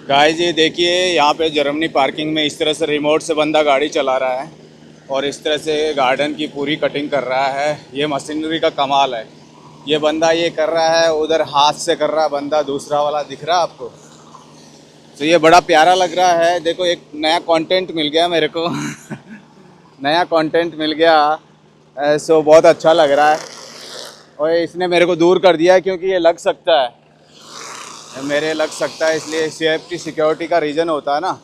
Guys ये देखिए, यहाँ पे जर्मनी पार्किंग में इस तरह से रिमोट से बंदा गाड़ी चला रहा है और इस तरह से गार्डन की पूरी कटिंग कर रहा है। ये मशीनरी का कमाल है। ये बंदा ये कर रहा है, उधर हाथ से कर रहा है बंदा, दूसरा वाला दिख रहा है आपको। तो ये बड़ा प्यारा लग रहा है। देखो, एक नया कंटेंट मिल गया मेरे को नया कंटेंट मिल गया। सो बहुत अच्छा लग रहा है। और इसने मेरे को दूर कर दिया है क्योंकि ये लग सकता है, मेरे लग सकता है, इसलिए सेफ्टी सिक्योरिटी का रीज़न होता है ना।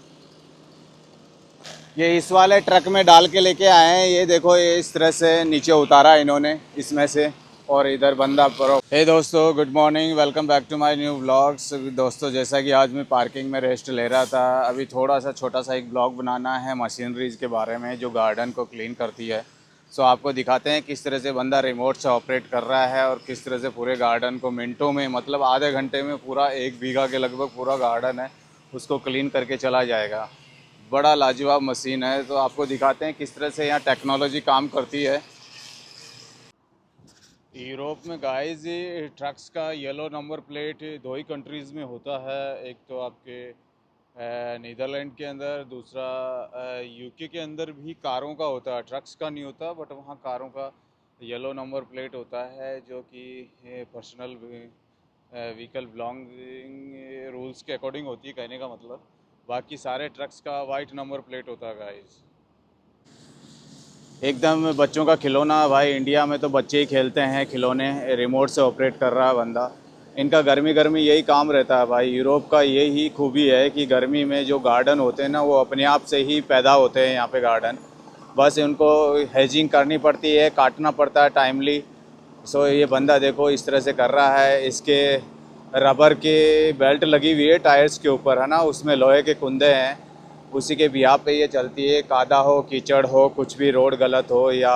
ये इस वाले ट्रक में डाल के लेके आए हैं। ये देखो, ये इस तरह से नीचे उतारा इन्होंने इसमें से, और इधर बंदा परो। हे दोस्तों, good morning, welcome back to my new vlogs. दोस्तों, जैसा कि आज मैं पार्किंग में रेस्ट ले रहा था, अभी थोड़ा सा छोटा सा एक ब्लॉग बनाना है मशीनरीज़ के बारे में जो गार्डन को क्लीन करती है। सो आपको दिखाते हैं किस तरह से बंदा रिमोट से ऑपरेट कर रहा है और किस तरह से पूरे गार्डन को मिनटों में, मतलब आधे घंटे में, पूरा 1 बीघा के लगभग पूरा गार्डन है उसको क्लीन करके चला जाएगा। बड़ा लाजवाब मशीन है। तो आपको दिखाते हैं किस तरह से यहाँ टेक्नोलॉजी काम करती है। यूरोप में गाइस ये ट्रक्स का येलो नंबर प्लेट दो ही कंट्रीज़ में होता है। एक तो आपके नीदरलैंड के अंदर, दूसरा यूके के अंदर भी कारों का होता है, ट्रक्स का नहीं होता, बट वहाँ कारों का येलो नंबर प्लेट होता है जो कि पर्सनल व्हीकल बिलोंगिंग रूल्स के अकॉर्डिंग होती है, कहने का मतलब। बाकी सारे ट्रक्स का वाइट नंबर प्लेट होता है गाइस। एकदम बच्चों का खिलौना भाई। इंडिया में तो बच्चे ही खेलते हैं खिलौने, रिमोट से ऑपरेट कर रहा है बंदा। इनका गर्मी गर्मी यही काम रहता है भाई। यूरोप का यही खूबी है कि गर्मी में जो गार्डन होते हैं ना, वो अपने आप से ही पैदा होते हैं यहाँ पे गार्डन। बस उनको हेजिंग करनी पड़ती है, काटना पड़ता है टाइमली। सो ये बंदा देखो इस तरह से कर रहा है। इसके रबर के बेल्ट लगी हुई है टायर्स के ऊपर, है ना, उसमें लोहे के कुंदे हैं, उसी के बिहार पे ये चलती है। कादा हो, कीचड़ हो, कुछ भी, रोड गलत हो या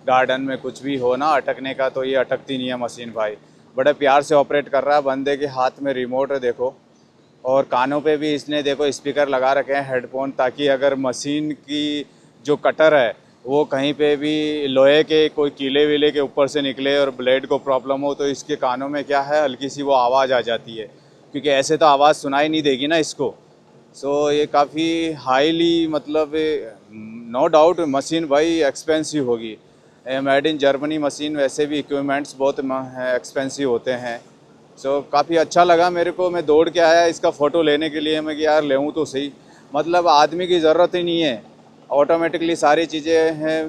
गार्डन में कुछ भी हो ना अटकने का, तो ये अटकती नहीं है मशीन भाई। बड़े प्यार से ऑपरेट कर रहा है। बंदे के हाथ में रिमोट है देखो, और कानों पे भी इसने देखो स्पीकर लगा रखे हैं, हेडफोन, ताकि अगर मशीन की जो कटर है वो कहीं पे भी लोहे के कोई कीले वीले के ऊपर से निकले और ब्लेड को प्रॉब्लम हो, तो इसके कानों में क्या है, हल्की सी वो आवाज़ आ जाती है, क्योंकि ऐसे तो आवाज़ सुनाई नहीं देगी ना इसको। सो ये काफ़ी हाईली, मतलब नो डाउट मशीन भाई एक्सपेंसिव होगी। मेड इन जर्मनी मशीन, वैसे भी इक्विपमेंट्स बहुत एक्सपेंसिव होते हैं। सो काफ़ी अच्छा लगा मेरे को। मैं दौड़ के आया इसका फ़ोटो लेने के लिए, मैं कि यार लेऊँ तो सही। मतलब आदमी की ज़रूरत ही नहीं है, ऑटोमेटिकली सारी चीज़ें हैं।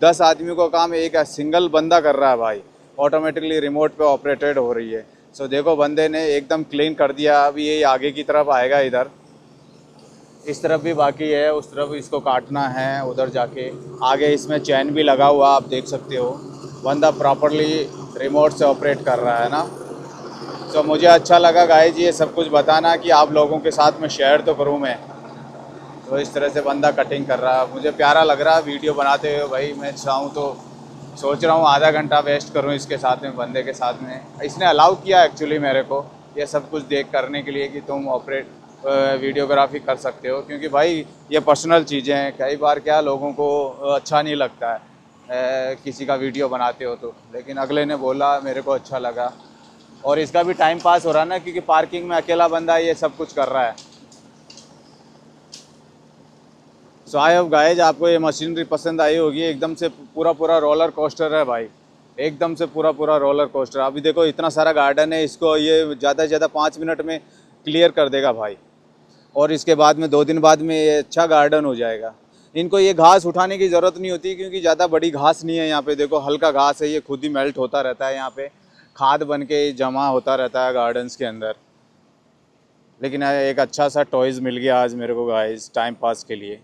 10 आदमी का काम एक सिंगल बंदा कर रहा है भाई, ऑटोमेटिकली रिमोट पे ऑपरेटेड हो रही है। सो देखो, बंदे ने एकदम क्लीन कर दिया। अभी ये आगे की तरफ आएगा, इधर इस तरफ भी बाकी है, उस तरफ इसको काटना है, उधर जाके आगे इसमें चैन भी लगा हुआ, आप देख सकते हो। बंदा प्रॉपरली रिमोट से ऑपरेट कर रहा है ना। तो मुझे अच्छा लगा गाइस ये सब कुछ बताना, कि आप लोगों के साथ में शेयर तो करूं मैं। तो इस तरह से बंदा कटिंग कर रहा है, मुझे प्यारा लग रहा है वीडियो बनाते हुए भाई। मैं चाहूँ तो सोच रहा हूँ आधा घंटा वेस्ट करूँ इसके साथ में, बंदे के साथ में। इसने अलाउ किया एक्चुअली मेरे को ये सब कुछ देख करने के लिए, कि तुम ऑपरेट वीडियोग्राफी कर सकते हो, क्योंकि भाई ये पर्सनल चीज़ें हैं। कई बार क्या लोगों को अच्छा नहीं लगता है किसी का वीडियो बनाते हो तो, लेकिन अगले ने बोला, मेरे को अच्छा लगा। और इसका भी टाइम पास हो रहा है ना, क्योंकि पार्किंग में अकेला बंदा ये सब कुछ कर रहा है। सो आई होप गाइज आपको ये मशीनरी पसंद आई होगी। एकदम से पूरा पूरा रोलर कोस्टर है भाई, एकदम से पूरा पूरा रोलर कोस्टर। अभी देखो इतना सारा गार्डन है, इसको ये ज़्यादा से ज़्यादा 5 मिनट में क्लियर कर देगा भाई। और इसके बाद में 2 दिन बाद में ये अच्छा गार्डन हो जाएगा। इनको ये घास उठाने की ज़रूरत नहीं होती, क्योंकि ज़्यादा बड़ी घास नहीं है यहाँ पे। देखो हल्का घास है, ये खुद ही मेल्ट होता रहता है यहाँ पे, खाद बन के जमा होता रहता है गार्डन्स के अंदर। लेकिन एक अच्छा सा टॉयज़ मिल गया आज मेरे को गाइस, टाइम पास के लिए।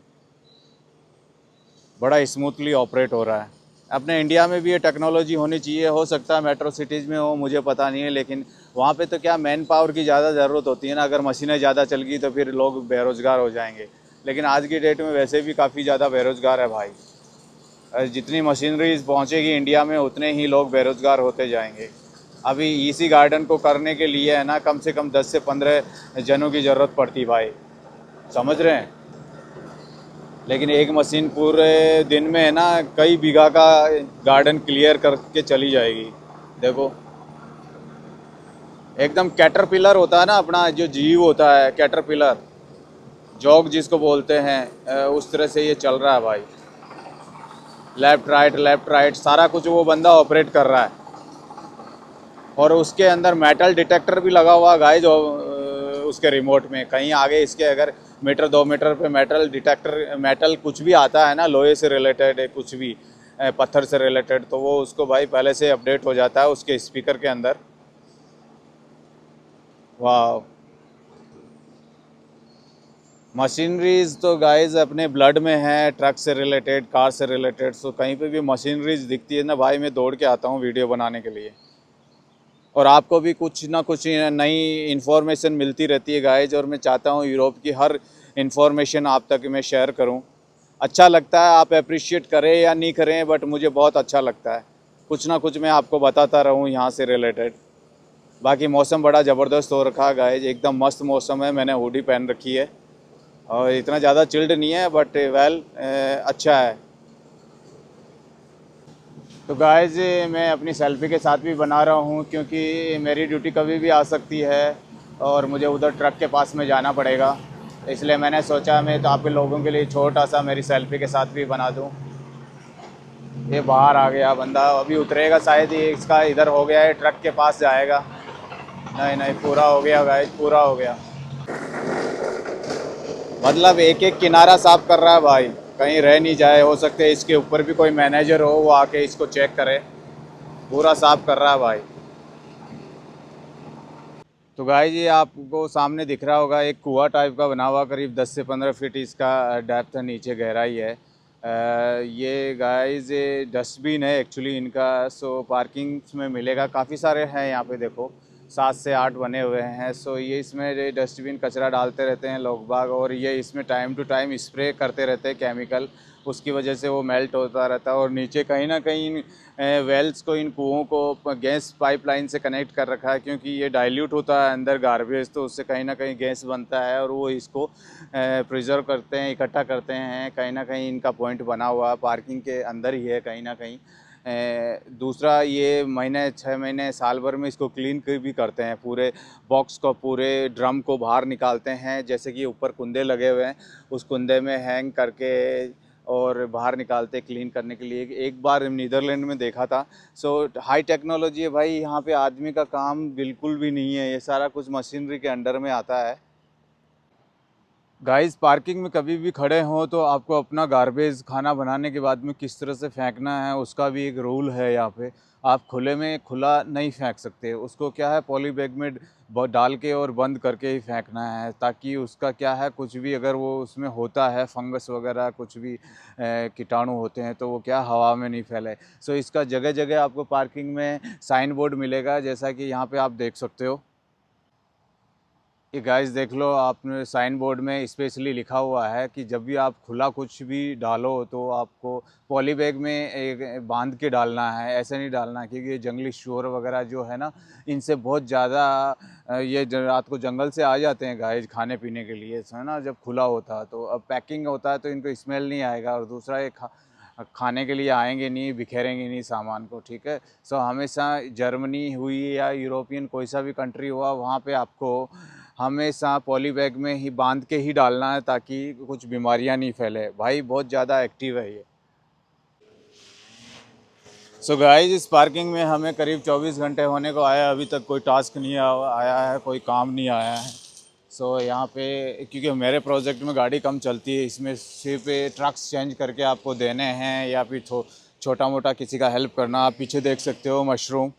बड़ा स्मूथली ऑपरेट हो रहा है। अपने इंडिया में भी ये टेक्नोलॉजी होनी चाहिए। हो सकता है मेट्रो सिटीज़ में हो, मुझे पता नहीं है, लेकिन वहाँ पे तो क्या मैन पावर की ज़्यादा ज़रूरत होती है ना। अगर मशीनें ज़्यादा चल गई तो फिर लोग बेरोज़गार हो जाएंगे। लेकिन आज की डेट में वैसे भी काफ़ी ज़्यादा बेरोज़गार है भाई। जितनी मशीनरीज पहुँचेगी इंडिया में, उतने ही लोग बेरोज़गार होते जाएंगे। अभी इसी गार्डन को करने के लिए है ना, कम से कम 10 से 15 जनों की ज़रूरत पड़ती भाई, समझ रहे हैं। लेकिन एक मशीन पूरे दिन में है ना कई बीघा का गार्डन क्लियर करके चली जाएगी। देखो एकदम कैटरपिलर होता है ना अपना जो जीव होता है, कैटरपिलर जॉग जिसको बोलते हैं, उस तरह से ये चल रहा है भाई। लेफ़्ट राइट सारा कुछ वो बंदा ऑपरेट कर रहा है। और उसके अंदर मेटल डिटेक्टर भी लगा हुआ गाइस, जो उसके रिमोट में कहीं आगे इसके अगर मीटर 2 मीटर पे मेटल डिटेक्टर, मेटल कुछ भी आता है ना, लोहे से रिलेटेड कुछ भी, पत्थर से रिलेटेड, तो वो उसको भाई पहले से अपडेट हो जाता है उसके स्पीकर के अंदर। वाह, मशीनरीज तो गाइस अपने ब्लड में है, ट्रक से रिलेटेड, कार से रिलेटेड। सो कहीं पे भी मशीनरीज दिखती है ना भाई, मैं दौड़ के आता हूँ वीडियो बनाने के लिए। और आपको भी कुछ ना कुछ नई इन्फॉर्मेशन मिलती रहती है गाइज, और मैं चाहता हूँ यूरोप की हर इन्फॉर्मेशन आप तक मैं शेयर करूँ। अच्छा लगता है, आप अप्रिशिएट करें या नहीं करें, बट मुझे बहुत अच्छा लगता है कुछ ना कुछ मैं आपको बताता रहूँ यहाँ से रिलेटेड। बाकी मौसम बड़ा ज़बरदस्त हो रखा है गाइज, एकदम मस्त मौसम है। मैंने हुडी पहन रखी है और इतना ज़्यादा चिल्ड नहीं है, बट वेल अच्छा है। तो गाइज मैं अपनी सेल्फ़ी के साथ भी बना रहा हूँ, क्योंकि मेरी ड्यूटी कभी भी आ सकती है और मुझे उधर ट्रक के पास में जाना पड़ेगा। इसलिए मैंने सोचा मैं तो आपके लोगों के लिए छोटा सा मेरी सेल्फ़ी के साथ भी बना दूँ। ये बाहर आ गया बंदा, अभी उतरेगा शायद, ये इसका इधर हो गया है, ट्रक के पास जाएगा। नहीं नहीं, पूरा हो गया गाइज, पूरा हो गया। मतलब एक एक किनारा साफ कर रहा है भाई, कहीं रह नहीं जाए। हो सकते है इसके ऊपर भी कोई मैनेजर हो, वो आके इसको चेक करे। पूरा साफ कर रहा है भाई। तो गाइस ये आपको सामने दिख रहा होगा, एक कुआं टाइप का बना हुआ, करीब 10 से 15 फीट इसका डेप्थ है, नीचे गहराई है। ये गाइस ये डस्टबिन है एक्चुअली इनका। सो पार्किंग में मिलेगा, काफ़ी सारे हैं यहाँ पे, देखो 7 से 8 बने हुए हैं। सो ये इसमें ये डस्टबिन कचरा डालते रहते हैं लोग बाग, और ये इसमें टाइम टू टाइम स्प्रे करते रहते हैं केमिकल, उसकी वजह से वो मेल्ट होता रहता है। और नीचे कहीं ना कहीं इन वेल्स को, इन कुओं को गैस पाइपलाइन से कनेक्ट कर रखा है, क्योंकि ये डाइल्यूट होता है अंदर गार्बेज, तो उससे कहीं ना कहीं गैस बनता है और वो इसको प्रिजर्व करते हैं, इकट्ठा करते हैं। कहीं ना कहीं इनका पॉइंट बना हुआ है पार्किंग के अंदर ही है कहीं ना कहीं। दूसरा, ये महीने 6 महीने साल भर में इसको क्लीन भी करते हैं, पूरे बॉक्स को, पूरे ड्रम को बाहर निकालते हैं। जैसे कि ऊपर कुंदे लगे हुए हैं, उस कुंदे में हैंग करके और बाहर निकालते क्लीन करने के लिए। एक बार नीदरलैंड में देखा था। सो हाई टेक्नोलॉजी है भाई, यहाँ पे आदमी का काम बिल्कुल भी नहीं है, ये सारा कुछ मशीनरी के अंडर में आता है। गाइस पार्किंग में कभी भी खड़े हों तो आपको अपना गार्बेज खाना बनाने के बाद में किस तरह से फेंकना है, उसका भी एक रूल है यहाँ पे। आप खुले में खुला नहीं फेंक सकते, उसको क्या है पॉली बैग में डाल के और बंद करके ही फेंकना है, ताकि उसका क्या है, कुछ भी अगर वो उसमें होता है फंगस वगैरह, कुछ भी कीटाणु होते हैं, तो वो क्या हवा में नहीं फैले। सो इसका जगह जगह आपको पार्किंग में साइन बोर्ड मिलेगा, जैसा कि यहाँ पे आप देख सकते हो। ये गाइस देख लो, आपने साइन बोर्ड में स्पेशली लिखा हुआ है कि जब भी आप खुला कुछ भी डालो तो आपको पॉली बैग में एक बांध के डालना है, ऐसे नहीं डालना, क्योंकि ये जंगली शुअर वगैरह जो है ना, इनसे बहुत ज़्यादा ये रात को जंगल से आ जाते हैं गाइस खाने पीने के लिए, है ना। जब खुला होता है तो अब पैकिंग होता है तो इनको स्मेल नहीं आएगा, और दूसरा एक खाने के लिए आएंगे नहीं, बिखेरेंगे नहीं सामान को, ठीक है। सो हमेशा जर्मनी हुई या यूरोपियन कोई सा भी कंट्री हुआ, वहाँ पे आपको हमेशा पॉली बैग में ही बांध के ही डालना है, ताकि कुछ बीमारियां नहीं फैले। भाई बहुत ज़्यादा एक्टिव है ये। सो गाइस इस पार्किंग में हमें करीब 24 घंटे होने को आया, अभी तक कोई टास्क नहीं आया है, कोई काम नहीं आया है। सो यहाँ पे क्योंकि मेरे प्रोजेक्ट में गाड़ी कम चलती है, इसमें सिर्फ ट्रक्स चेंज करके आपको देने हैं, या फिर छोटा मोटा किसी का हेल्प करना। आप पीछे देख सकते हो मशरूम,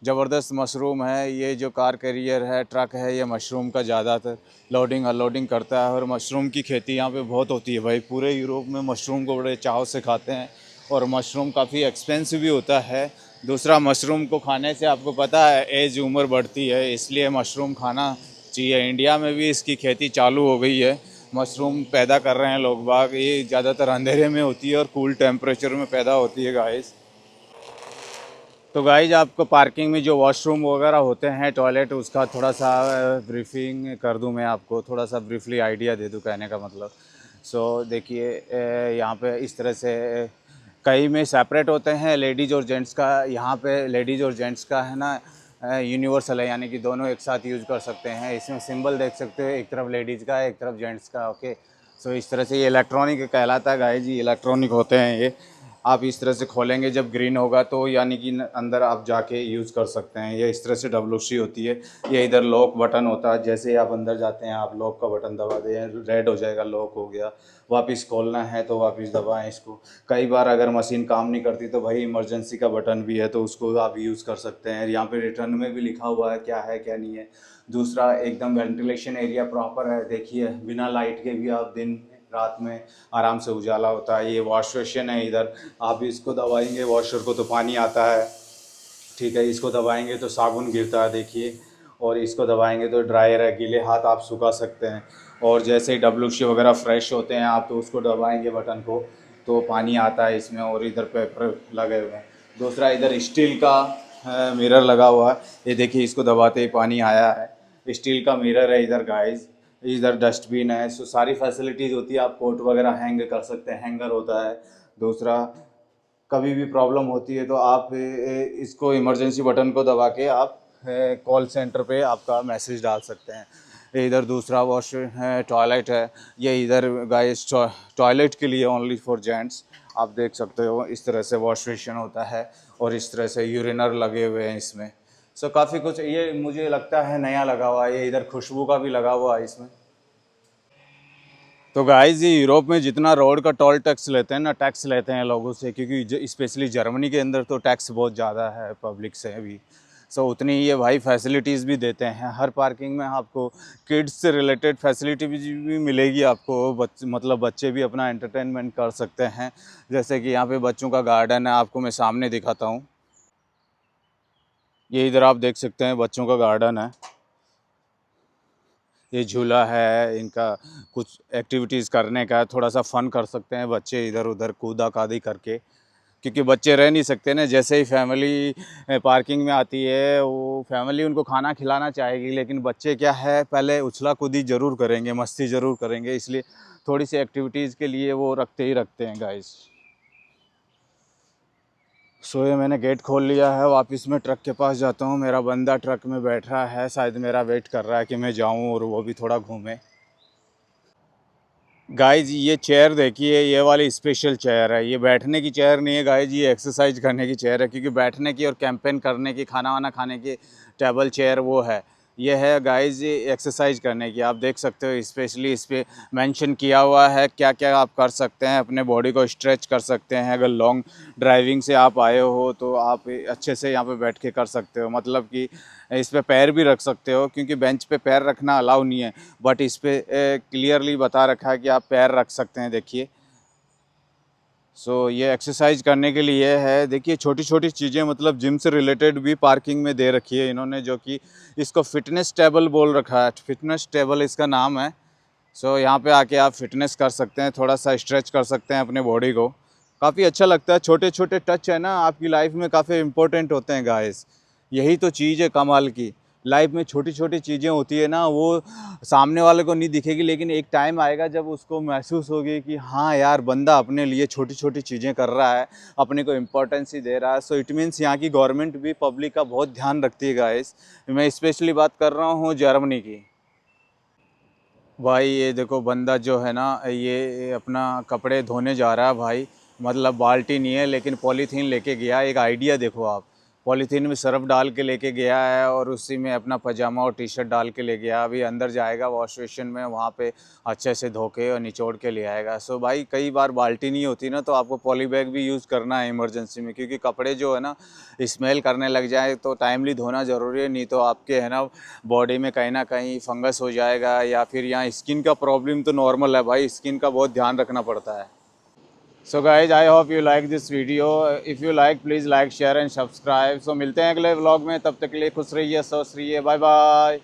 ज़बरदस्त मशरूम है। ये जो कार कैरियर है, ट्रक है, ये मशरूम का ज़्यादातर लोडिंग अनलोडिंग करता है। और मशरूम की खेती यहाँ पे बहुत होती है भाई, पूरे यूरोप में मशरूम को बड़े चाव से खाते हैं, और मशरूम काफ़ी एक्सपेंसिव भी होता है। दूसरा, मशरूम को खाने से आपको पता है एज उम्र बढ़ती है, इसलिए मशरूम खाना चाहिए। इंडिया में भी इसकी खेती चालू हो गई है, मशरूम पैदा कर रहे हैं लोग बाग। ये ज़्यादातर अंधेरे में होती है और कूल टेम्परेचर में पैदा होती है गाइस। तो गाइज आपको पार्किंग में जो वॉशरूम वगैरह होते हैं, टॉयलेट, उसका थोड़ा सा ब्रीफिंग कर दूं मैं आपको, थोड़ा सा ब्रीफली आइडिया दे दूं, कहने का मतलब। देखिए यहाँ पे इस तरह से कई में सेपरेट होते हैं लेडीज़ और जेंट्स का। यहाँ पे लेडीज़ और जेंट्स का है ना, यूनिवर्सल है, यानी कि दोनों एक साथ यूज़ कर सकते हैं। इसमें सिंबल देख सकते हो, एक तरफ लेडीज़ का है, एक तरफ जेंट्स का। ओके, सो इस तरह से ये इलेक्ट्रॉनिक कहलाता है गाइस जी, इलेक्ट्रॉनिक होते हैं ये। आप इस तरह से खोलेंगे, जब ग्रीन होगा तो यानी कि अंदर आप जाके यूज़ कर सकते हैं। ये इस तरह से WC होती है। ये इधर लॉक बटन होता है, जैसे ही आप अंदर जाते हैं आप लॉक का बटन दबा दें, रेड हो जाएगा, लॉक हो गया। वापस खोलना है तो वापस दबाएं इसको। कई बार अगर मशीन काम नहीं करती तो भाई इमरजेंसी का बटन भी है, तो उसको आप यूज़ कर सकते हैं। यहाँ पे रिटर्न में भी लिखा हुआ है क्या नहीं है। दूसरा, एकदम वेंटिलेशन एरिया प्रॉपर है, देखिए बिना लाइट के भी आप दिन रात में आराम से उजाला होता है। ये वॉश बेसिन है इधर, आप इसको दबाएंगे वॉशर को तो पानी आता है, ठीक है। इसको दबाएंगे तो साबुन गिरता है देखिए, और इसको दबाएंगे तो ड्रायर है, गीले हाथ आप सुखा सकते हैं। और जैसे ही WC वगैरह फ्रेश होते हैं आप, तो उसको दबाएंगे बटन को तो पानी आता है इसमें, और इधर पेपर लगे हुए हैं। दूसरा, इधर स्टील का मिरर लगा हुआ है, ये देखिए इसको दबाते ही पानी आया है। स्टील का मिरर है इधर गाइस। इधर डस्टबिन है, सो सारी फैसिलिटीज़ होती है। आप कोट वगैरह हैंग कर सकते हैं, हैंगर होता है। दूसरा, कभी भी प्रॉब्लम होती है तो आप इसको इमरजेंसी बटन को दबा के आप कॉल सेंटर पे आपका मैसेज डाल सकते हैं। इधर दूसरा वॉश है, टॉयलेट है। ये इधर गाइस टॉयलेट के लिए ओनली फॉर जेंट्स, आप देख सकते हो इस तरह से वॉश बेसिन होता है, और इस तरह से यूरिनर लगे हुए हैं इसमें। सो काफ़ी कुछ ये मुझे लगता है नया लगा हुआ है। ये इधर खुशबू का भी लगा हुआ है इसमें। तो गाइस, ये यूरोप में जितना रोड का टोल टैक्स लेते हैं ना, टैक्स लेते हैं लोगों से, क्योंकि स्पेशली जर्मनी के अंदर तो टैक्स बहुत ज़्यादा है पब्लिक से अभी। सो उतनी ये भाई फैसिलिटीज़ भी देते हैं। हर पार्किंग में आपको किड्स से रिलेटेड फैसिलिटी भी मिलेगी आपको। मतलब बच्चे भी अपना एंटरटेनमेंट कर सकते हैं। जैसे कि यहाँ पे बच्चों का गार्डन है, आपको मैं सामने दिखाता हूँ। ये इधर आप देख सकते हैं बच्चों का गार्डन है। ये झूला है, इनका कुछ एक्टिविटीज़ करने का, थोड़ा सा फ़न कर सकते हैं बच्चे इधर उधर कूदा कादी करके। क्योंकि बच्चे रह नहीं सकते ना, जैसे ही फैमिली पार्किंग में आती है वो फैमिली उनको खाना खिलाना चाहेगी, लेकिन बच्चे क्या है, पहले उछला कूदी ज़रूर करेंगे, मस्ती ज़रूर करेंगे, इसलिए थोड़ी सी एक्टिविटीज़ के लिए वो रखते ही रखते हैं गाइस। सो ये मैंने गेट खोल लिया है, वापस मैं ट्रक के पास जाता हूँ। मेरा बंदा ट्रक में बैठ रहा है, शायद मेरा वेट कर रहा है कि मैं जाऊँ और वो भी थोड़ा घूमे। गाइज, ये चेयर देखिए, ये वाली स्पेशल चेयर है। ये बैठने की चेयर नहीं है गाइज, ये एक्सरसाइज करने की चेयर है। क्योंकि बैठने की और कैंपेन करने की, खाना वाना खाने की टेबल चेयर वो है। ये है गाइज ये एक्सरसाइज करने की। आप देख सकते हो स्पेशली इस पर मेंशन किया हुआ है क्या क्या आप कर सकते हैं, अपने बॉडी को स्ट्रेच कर सकते हैं। अगर लॉन्ग ड्राइविंग से आप आए हो तो आप अच्छे से यहाँ पे बैठ के कर सकते हो। मतलब कि इस पे पैर भी रख सकते हो, क्योंकि बेंच पे पैर रखना अलाउ नहीं है, बट इस पे क्लियरली बता रखा है कि आप पैर रख सकते हैं, देखिए। सो ये एक्सरसाइज करने के लिए है। देखिए छोटी छोटी चीज़ें, मतलब जिम से रिलेटेड भी पार्किंग में दे रखी है इन्होंने, जो कि इसको फिटनेस टेबल बोल रखा है। फिटनेस टेबल इसका नाम है। सो यहाँ पे आके आप फिटनेस कर सकते हैं, थोड़ा सा स्ट्रेच कर सकते हैं अपने बॉडी को। काफ़ी अच्छा लगता है। छोटे छोटे टच है ना, आपकी लाइफ में काफ़ी इंपॉर्टेंट होते हैं गाइस। यही तो चीज़ है कमाल की। लाइफ में छोटी छोटी चीज़ें होती है ना, वो सामने वाले को नहीं दिखेगी, लेकिन एक टाइम आएगा जब उसको महसूस होगी कि हाँ यार, बंदा अपने लिए छोटी छोटी चीज़ें कर रहा है, अपने को इम्पोर्टेंस ही दे रहा है। सो इट मीन्स यहाँ की गवर्नमेंट भी पब्लिक का बहुत ध्यान रखती है गाइस। मैं स्पेशली बात कर रहा हूँ जर्मनी की। भाई ये देखो, बंदा जो है ना, ये अपना कपड़े धोने जा रहा है भाई। मतलब बाल्टी नहीं है, लेकिन पॉलीथीन लेके गया। एक आइडिया देखो आप, पॉलीथीन में सर्फ डाल के लेके गया है, और उसी में अपना पजामा और टी शर्ट डाल के ले गया। अभी अंदर जाएगा वॉश बेसिन में, वहाँ पे अच्छे से धो के और निचोड़ के ले आएगा। सो भाई, कई बार बाल्टी नहीं होती ना, तो आपको पॉली बैग भी यूज़ करना है इमरजेंसी में, क्योंकि कपड़े जो है ना स्मेल करने लग जाए तो टाइमली धोना ज़रूरी है। नहीं तो आपके है ना बॉडी में कहीं ना कहीं फंगस हो जाएगा, या फिर यहाँ स्किन का प्रॉब्लम तो नॉर्मल है भाई, स्किन का बहुत ध्यान रखना पड़ता है। So guys, I hope you like this video. If you like, please like share and subscribe. So मिलते हैं अगले व्लॉग में, तब तक के लिए खुश रहिए, स्वस्थ रहिए, बाय बाय।